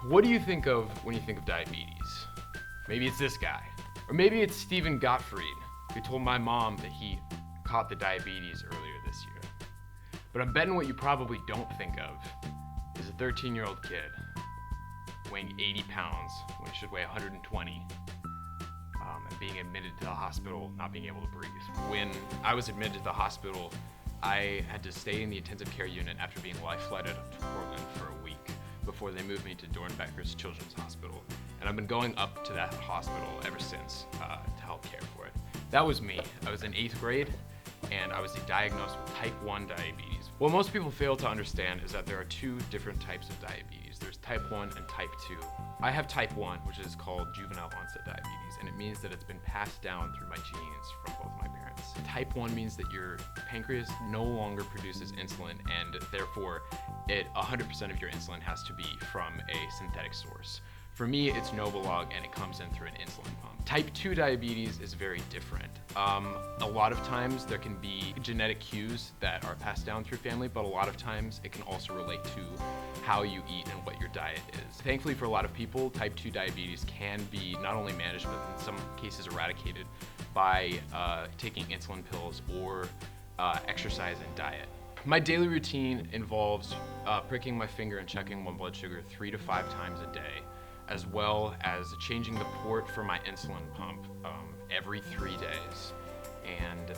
What do you think of when you think of diabetes? Maybe it's this guy. Or maybe it's Stephen Gottfried, who told my mom that he caught the diabetes earlier this year. But I'm betting what you probably don't think of is a 13-year-old kid weighing 80 pounds when he should weigh 120, and being admitted to the hospital, not being able to breathe. When I was admitted to the hospital, I had to stay in the intensive care unit after being life-flighted up to Portland for a week before they moved me to Dornbecker's Children's Hospital. And I've been going up to that hospital ever since to help care for it. That was me. I was in 8th grade, and I was diagnosed with type 1 diabetes. What most people fail to understand is that there are two different types of diabetes. There's type 1 and type 2. I have type 1, which is called juvenile onset diabetes, and it means that it's been passed down through my genes from both my parents. Type 1 means that your pancreas no longer produces insulin, and therefore 100% of your insulin has to be from a synthetic source. For me, it's Novolog, and it comes in through an insulin pump. Type 2 diabetes is very different. A lot of times there can be genetic cues that are passed down through family, but a lot of times it can also relate to how you eat and what your diet is. Thankfully for a lot of people, type 2 diabetes can be not only managed, but in some cases eradicated by taking insulin pills or exercise and diet. My daily routine involves pricking my finger and checking my blood sugar 3 to 5 times a day, as well as changing the port for my insulin pump every 3 days. And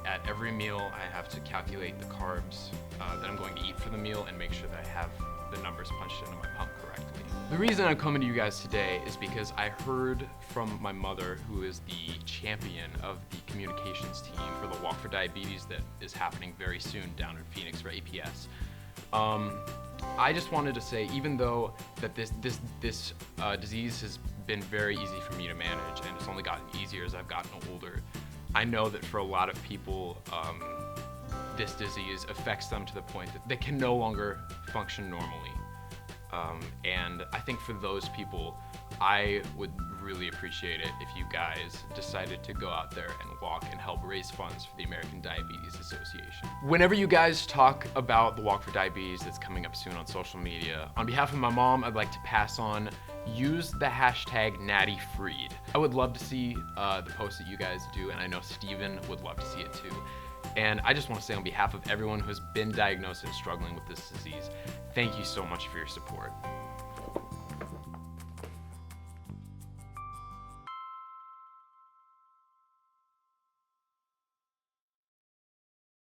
at every meal, I have to calculate the carbs that I'm going to eat for the meal and make sure that I have the numbers punched into my pump correctly. The reason I'm coming to you guys today is because I heard from my mother, who is the champion of the communications team for the Walk for Diabetes that is happening very soon down in Phoenix for APS. I just wanted to say, even though that this disease has been very easy for me to manage, and it's only gotten easier as I've gotten older, I know that for a lot of people, this disease affects them to the point that they can no longer function normally. And I think for those people, I would really appreciate it if you guys decided to go out there and walk and help raise funds for the American Diabetes Association. Whenever you guys talk about the Walk for Diabetes that's coming up soon on social media, on behalf of my mom, I'd like to pass on, use the hashtag #NattyFreed. I would love to see the posts that you guys do, and I know Steven would love to see it too. And I just want to say on behalf of everyone who has been diagnosed and struggling with this disease, thank you so much for your support.